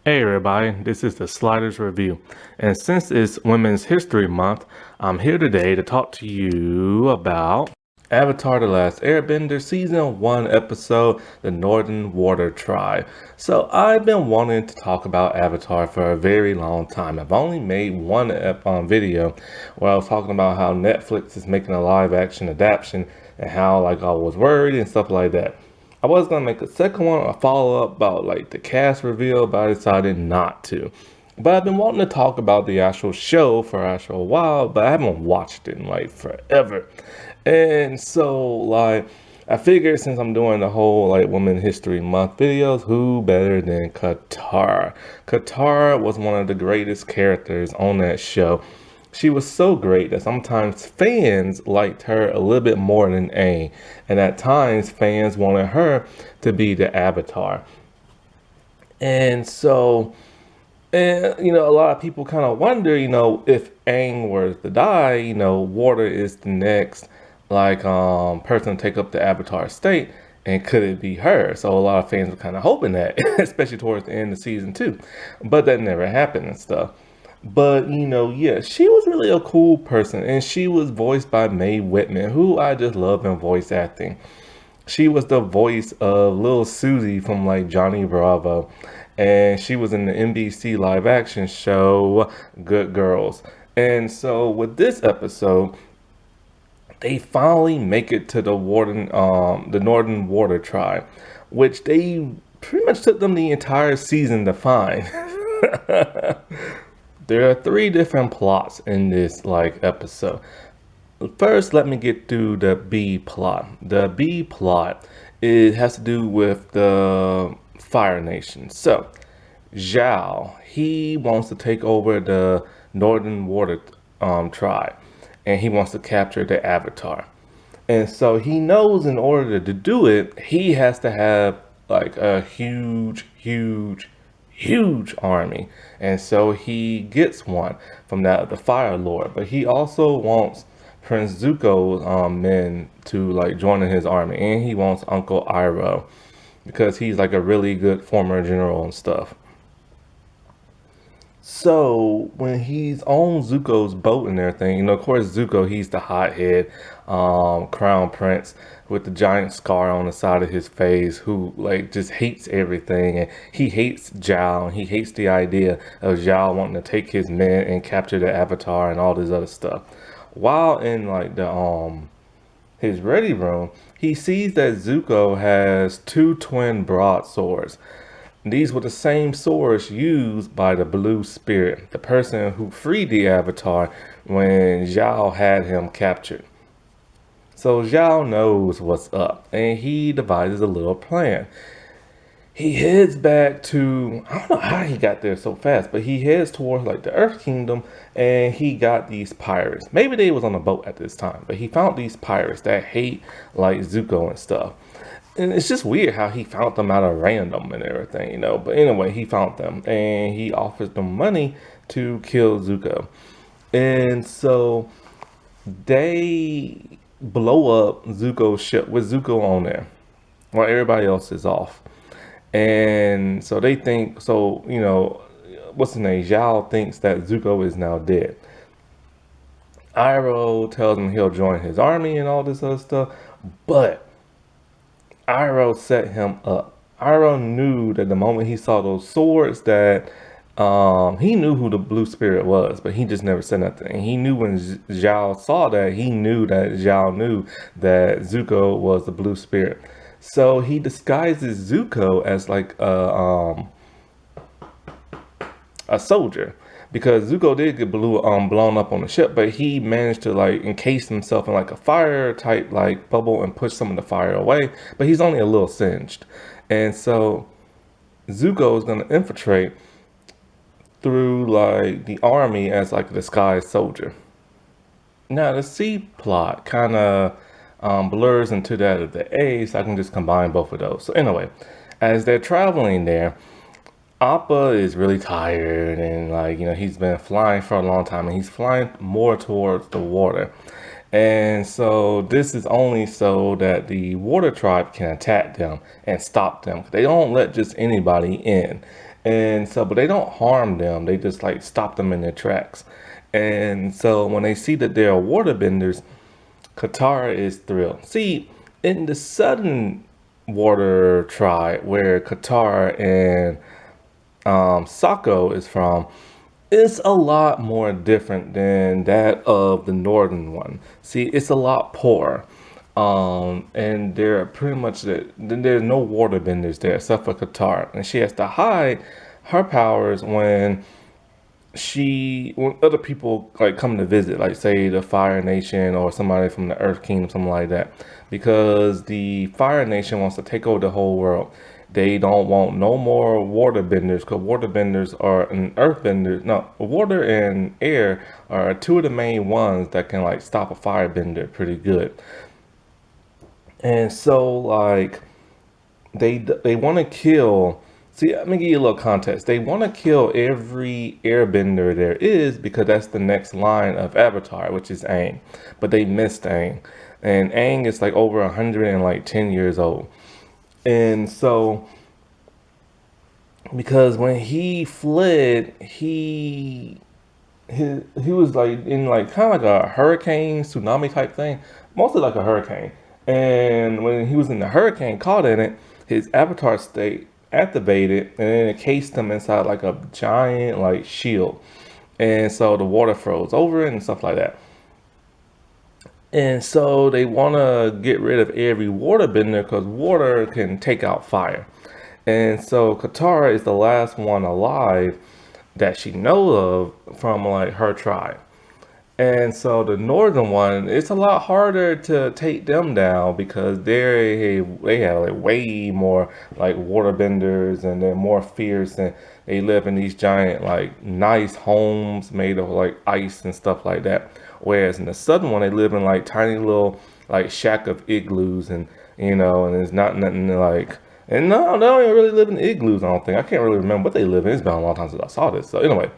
Hey everybody, this is the Sliders Review, and since it's Women's History Month, I'm here today to talk to you about Avatar: The Last Airbender Season 1 episode, The Northern Water Tribe. So I've been wanting to talk about Avatar for a very long time. I've only made one video where I was talking about how Netflix is making a live action adaptation and how I was worried and stuff like that. I was gonna make a second one, a follow up about the cast reveal, but I decided not to. But I've been wanting to talk about the actual show for a while, but I haven't watched it in forever. And so I figured since I'm doing the whole Women History Month videos, who better than Katara? Katara was one of the greatest characters on that show. She was so great that sometimes fans liked her a little bit more than Aang, and at times fans wanted her to be the Avatar. And so, a lot of people kind of wonder, if Aang were to die, water is the next person to take up the Avatar state, and could it be her? So a lot of fans were kind of hoping that, especially towards the end of season 2, but that never happened and stuff. But yeah, she was really a cool person, and she was voiced by Mae Whitman, who I just love in voice acting. She was the voice of Little Susie from Johnny Bravo, and she was in the NBC live action show Good Girls. And so with this episode, they finally make it to the Northern Water Tribe, which they pretty much took them the entire season to find. There are 3 different plots in this episode. First, let me get through the B plot. The B plot, it has to do with the Fire Nation. So, Zhao, he wants to take over the Northern Water Tribe, and he wants to capture the Avatar. And so he knows in order to do it, he has to have a huge army. And so he gets one from the Fire Lord, but he also wants Prince Zuko's men to join in his army, and he wants Uncle Iroh because he's a really good former general and stuff. So when he's on Zuko's boat and everything, of course Zuko, he's the hothead crown prince with the giant scar on the side of his face, who just hates everything, and he hates Zhao, and he hates the idea of Zhao wanting to take his men and capture the Avatar and all this other stuff. While in the his ready room, he sees that Zuko has 2 twin broadswords. These were the same swords used by the Blue Spirit, the person who freed the Avatar when Zhao had him captured. So Zhao knows what's up, and he devises a little plan. He heads back to, I don't know how he got there so fast, but he heads towards the Earth Kingdom, and he got these pirates. Maybe they was on a boat at this time, but he found these pirates that hate Zuko and stuff. And it's just weird how he found them out of random and everything, But anyway, he found them, and he offers them money to kill Zuko. And so they blow up Zuko's ship with Zuko on there while everybody else is off. And so they think, what's his name? Zhao thinks that Zuko is now dead. Iroh tells him he'll join his army and all this other stuff, but Iroh set him up. Iroh knew that the moment he saw those swords that he knew who the Blue Spirit was, but he just never said nothing. And he knew when Zhao saw that, he knew that Zhao knew that Zuko was the Blue Spirit. So he disguises Zuko as a soldier, because Zuko did get blown up on the ship, but he managed to encase himself in a fire type bubble and push some of the fire away, but he's only a little singed. And so Zuko is going to infiltrate through the army as a disguised soldier. Now the C plot kind of blurs into that of the A, so I can just combine both of those. So anyway, as they're traveling there, Appa is really tired, and he's been flying for a long time, and he's flying more towards the water. And so this is only so that the water tribe can attack them and stop them. They don't let just anybody in. And so, but they don't harm them. They just like stop them in their tracks. And so when they see that they're waterbenders, Katara is thrilled. See, in the southern water tribe where Katara and Sako is from, it's a lot more different than that of the northern one. See, it's a lot poorer. And they're pretty much there's no waterbenders there except for Katara, and she has to hide her powers when other people like come to visit, like say the Fire Nation or somebody from the Earth Kingdom, something like that, because the Fire Nation wants to take over the whole world. They don't want no more waterbenders because waterbenders are an earthbender. No, water and air are two of the main ones that can like stop a firebender pretty good. And so like they want to kill. See, let me give you a little context. They want to kill every airbender there is because that's the next line of Avatar, which is Aang. But they missed Aang, and Aang is like over 110 years old. And so, because when he fled, he was like in like kind of like a hurricane, tsunami type thing, mostly like a hurricane. And when he was in the hurricane, caught in it, his avatar state activated, and then it cased him inside like a giant like shield. And so the water froze over it and stuff like that. And so they want to get rid of every waterbender because water can take out fire. And so Katara is the last one alive that she knows of from like her tribe. And so the northern one, it's a lot harder to take them down because they have like way more like waterbenders, and they're more fierce, and they live in these giant like nice homes made of like ice and stuff like that. Whereas in the southern one, they live in like tiny little like shack of igloos, and and there's not nothing like. And no, they don't even really live in igloos, I don't think. I can't really remember what they live in. It's been a long time since I saw this. So anyway,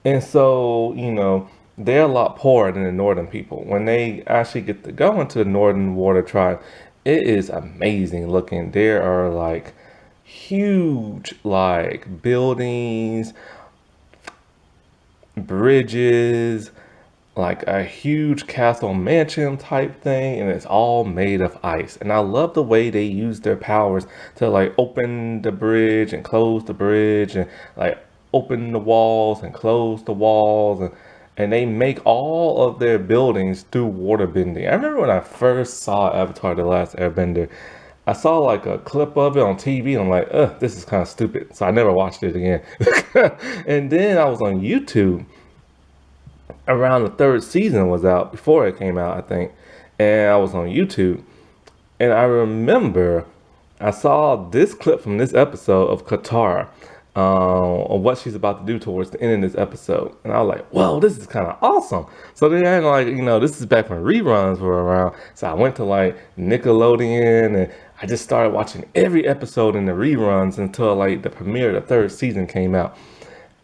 and so, they're a lot poorer than the northern people. When they actually get to go into the northern water tribe, it is amazing looking. There are like huge like buildings, bridges, like a huge castle mansion type thing, and it's all made of ice. And I love the way they use their powers to like open the bridge and close the bridge, and like open the walls and close the walls, and they make all of their buildings through water bending. I remember when I first saw Avatar The Last Airbender, I saw like a clip of it on TV, and I'm like, ugh, this is kind of stupid. So I never watched it again. And then I was on YouTube around the third season was out, before it came out, I think. And I was on YouTube, and I remember I saw this clip from this episode of Katara, on what she's about to do towards the end of this episode. And I was like, whoa, this is kind of awesome. So then like, this is back when reruns were around. So I went to like Nickelodeon, and I just started watching every episode in the reruns until like the premiere of the third season came out.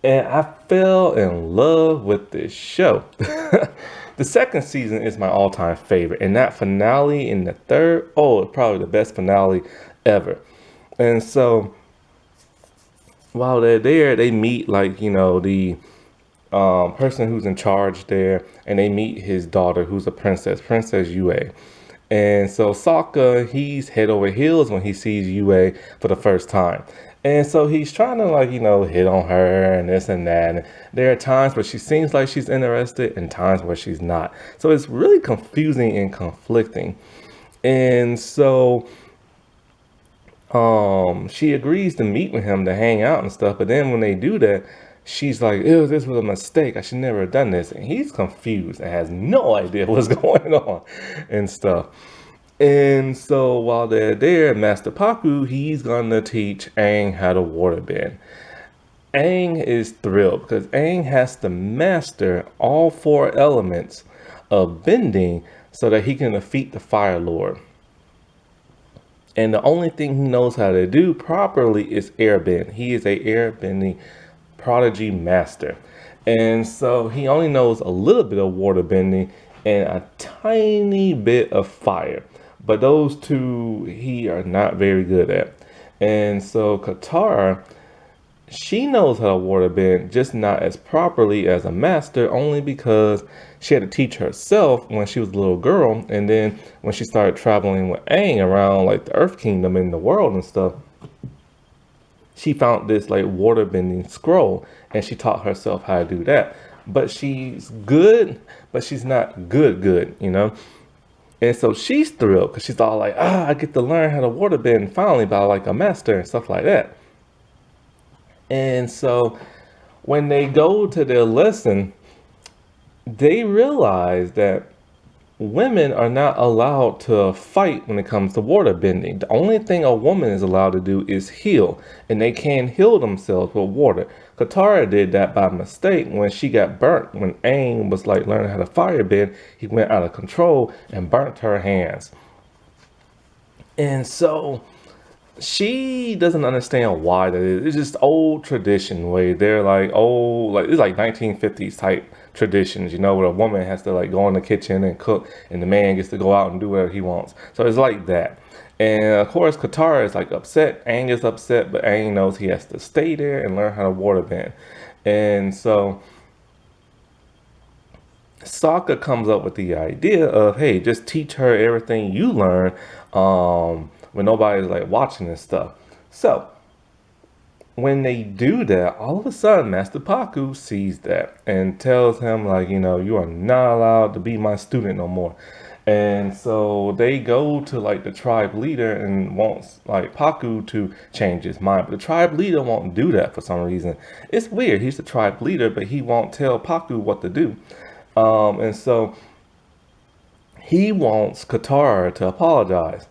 And I fell in love with this show. The second season is my all-time favorite. And that finale in the third, it's probably the best finale ever. And so while they're there, they meet like, the person who's in charge there, and they meet his daughter, who's a Princess Yue. And so Sokka, he's head over heels when he sees Yue for the first time. And so he's trying to like, hit on her and this and that. And there are times where she seems like she's interested and times where she's not. So it's really confusing and conflicting. And so she agrees to meet with him to hang out and stuff. But then when they do that, she's like, ew, this was a mistake. I should never have done this. And he's confused and has no idea what's going on and stuff. And so while they're there, Master Paku, he's gonna teach Aang how to waterbend. Aang is thrilled because Aang has to master all four elements of bending so that he can defeat the Fire Lord. And the only thing he knows how to do properly is airbend. He is a airbending prodigy master. And so he only knows a little bit of waterbending and a tiny bit of fire. But those two he are not very good at. And so Katara, she knows how to waterbend, just not as properly as a master, only because she had to teach herself when she was a little girl. And then when she started traveling with Aang around like the Earth Kingdom and the world and stuff, she found this like waterbending scroll and she taught herself how to do that. But she's good, but she's not good, you know? And so she's thrilled because she's all like, I get to learn how to waterbend finally by like a master and stuff like that. And so when they go to their lesson, they realize that women are not allowed to fight when it comes to water bending. The only thing a woman is allowed to do is heal, and they can heal themselves with water. Katara did that by mistake when she got burnt. When Aang was like learning how to firebend, he went out of control and burnt her hands. And so she doesn't understand why that is. It's just old tradition way. They're like old, like it's like 1950s type traditions, you know, where a woman has to like go in the kitchen and cook and the man gets to go out and do whatever he wants. So it's like that. And of course, Katara is like upset. Aang is upset, but Aang knows he has to stay there and learn how to waterbend. And so Sokka comes up with the idea of, hey, just teach her everything you learn when nobody's like watching and stuff. So when they do that, all of a sudden Master Paku sees that and tells him like, you know, you are not allowed to be my student no more. And so they go to like the tribe leader and wants like Paku to change his mind. But the tribe leader won't do that for some reason. It's weird. He's the tribe leader, but he won't tell Paku what to do. And so he wants Katara to apologize.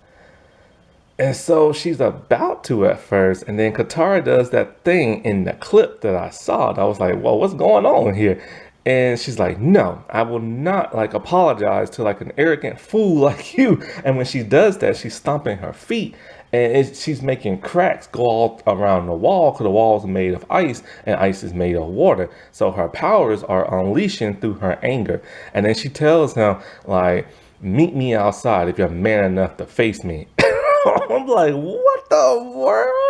And so she's about to at first, and then Katara does that thing in the clip that I saw. And I was like, well, what's going on here? And she's like, no, I will not like apologize to like an arrogant fool like you. And when she does that, she's stomping her feet and she's making cracks go all around the wall because the wall is made of ice and ice is made of water. So her powers are unleashing through her anger. And then she tells him like, meet me outside if you're man enough to face me. I'm like, what the world?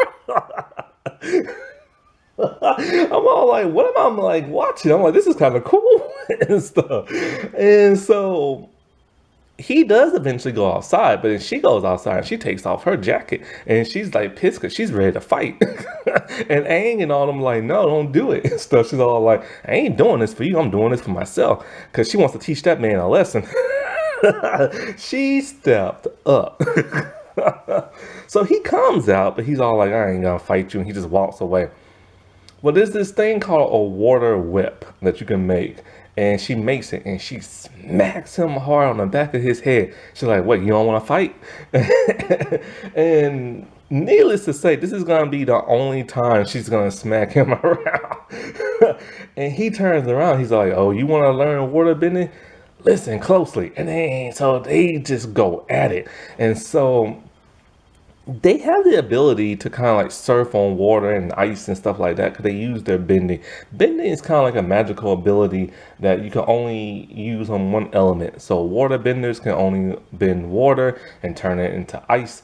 I'm all like, what am I like watching? I'm like, this is kind of cool and stuff. And so he does eventually go outside, but then she goes outside and she takes off her jacket and she's like pissed because she's ready to fight. And Aang and all them like, no, don't do it and stuff. She's all like, I ain't doing this for you. I'm doing this for myself because she wants to teach that man a lesson. She stepped up. So he comes out, but he's all like, I ain't gonna fight you. And he just walks away. Well, there's this thing called a water whip that you can make. And she makes it and she smacks him hard on the back of his head. She's like, what, you don't want to fight? And needless to say, this is going to be the only time she's going to smack him around. And he turns around. He's like, oh, you want to learn water bending? Listen closely. And so they just go at it. And so they have the ability to kind of like surf on water and ice and stuff like that because they use their bending. Bending is kind of like a magical ability that you can only use on one element. So water benders can only bend water and turn it into ice.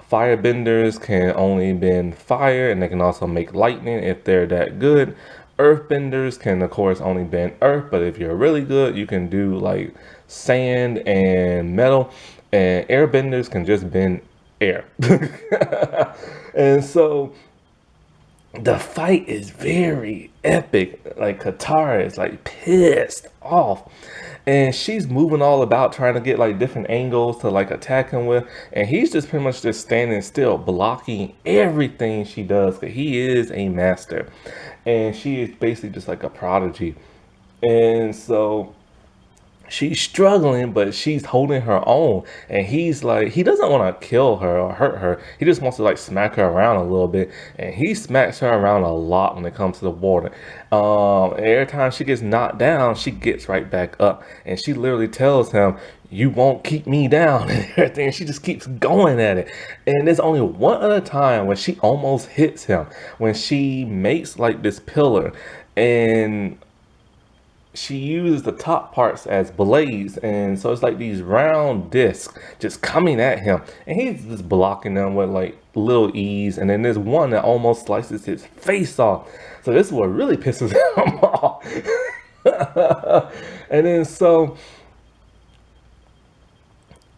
Fire benders can only bend fire and they can also make lightning if they're that good. Earth benders can of course only bend earth, but if you're really good, you can do like sand and metal. And air benders can just bend air. And so the fight is very epic. Like Katara is like pissed off and she's moving all about trying to get like different angles to like attack him with, and he's just pretty much just standing still blocking everything she does because he is a master and she is basically just like a prodigy. And so she's struggling, but she's holding her own. And he's like, he doesn't want to kill her or hurt her. He just wants to like smack her around a little bit. And he smacks her around a lot when it comes to the water. Every time she gets knocked down, she gets right back up. And she literally tells him, you won't keep me down and everything. She just keeps going at it. And there's only one other time when she almost hits him. When she makes like this pillar and she uses the top parts as blades, and so it's like these round discs just coming at him, and he's just blocking them with like little ease. And then there's one that almost slices his face off. So this is what really pisses him off. And then so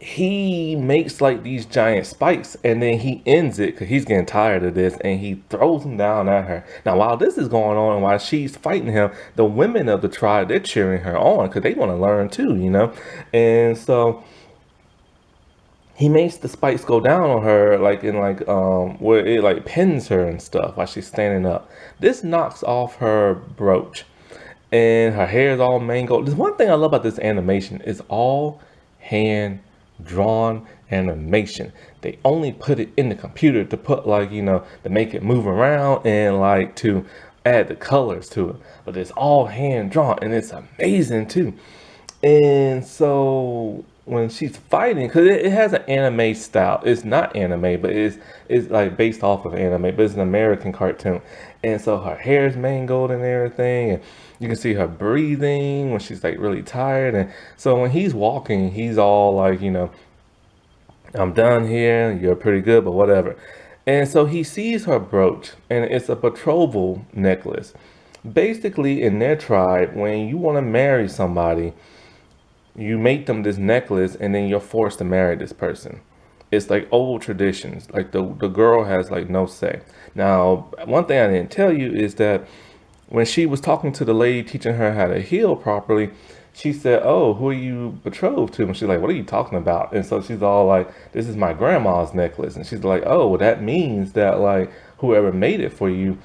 he makes like these giant spikes, and then he ends it because he's getting tired of this, and he throws them down at her. Now while this is going on and while she's fighting him, the women of the tribe, they're cheering her on because they want to learn too, you know. And so he makes the spikes go down on her like in like where it like pins her and stuff while she's standing up. This knocks off her brooch, and her hair is all mangled. There's one thing I love about this animation, is all hand drawn animation. They only put it in the computer to put like, you know, to make it move around and like to add the colors to it. But it's all hand drawn, and it's amazing too. And so when she's fighting, because it has an anime style. It's not anime, but it's like based off of anime, but it's an American cartoon. And so her hair is mangled and everything, and you can see her breathing when she's like really tired. And so when he's walking, he's all like, you know, I'm done here. You're pretty good, but whatever. And so he sees her brooch, and it's a betrothal necklace. Basically, in their tribe, when you want to marry somebody, you make them this necklace, and then you're forced to marry this person. It's like old traditions. Like the girl has like no say. Now, one thing I didn't tell you is that when she was talking to the lady teaching her how to heal properly, she said, "Oh, who are you betrothed to?" And she's like, "What are you talking about?" And so she's all like, "This is my grandma's necklace." And she's like, "Oh, well, that means that like whoever made it for you,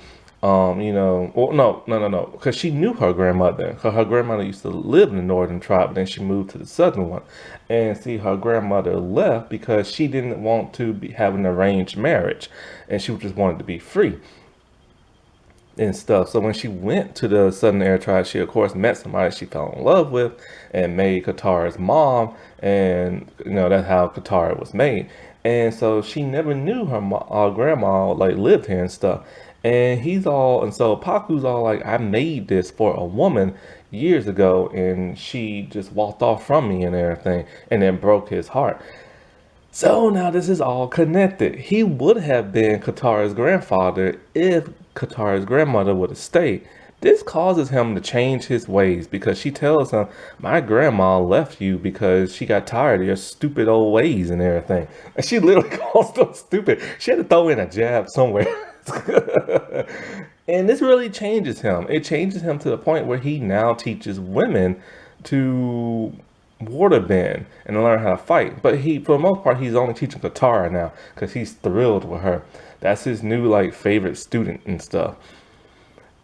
you know, well, no, because she knew her grandmother. Her grandmother used to live in the northern tribe, but then she moved to the southern one. And see, her grandmother left because she didn't want to have an arranged marriage, and she just wanted to be free and stuff. So when she went to the Southern Air Tribe, she of course met somebody she fell in love with and made Katara's mom, and you know that's how Katara was made. And so she never knew her grandma like lived here and stuff. And he's all, and so Paku's all like, I made this for a woman years ago, and she just walked off from me and everything, and then broke his heart. So now this is all connected. He would have been Katara's grandfather if Katara's grandmother would have stayed. This causes him to change his ways because she tells him, my grandma left you because she got tired of your stupid old ways and everything. And she literally calls them stupid. She had to throw in a jab somewhere. And this really changes him. It changes him to the point where he now teaches women to waterbend and learn how to fight. But he, for the most part, he's only teaching Katara now because he's thrilled with her. That's his new like favorite student and stuff.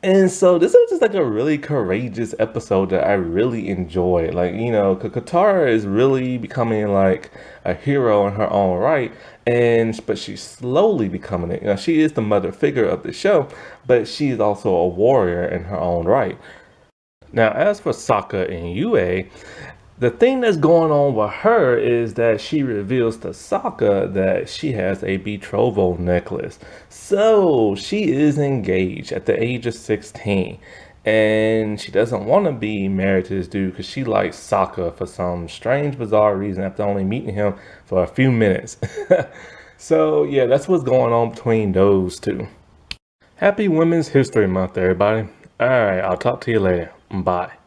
And so this was just like a really courageous episode that I really enjoyed. Like, you know, Katara is really becoming like a hero in her own right. But she's slowly becoming it. You know, she is the mother figure of the show, but she's also a warrior in her own right. Now, as for Sokka and Yue, the thing that's going on with her is that she reveals to Sokka that she has a betrothal necklace. So she is engaged at the age of 16. And she doesn't want to be married to this dude because she likes Sokka for some strange, bizarre reason after only meeting him for a few minutes. So yeah, that's what's going on between those two. Happy Women's History Month, everybody. All right, I'll talk to you later. Bye.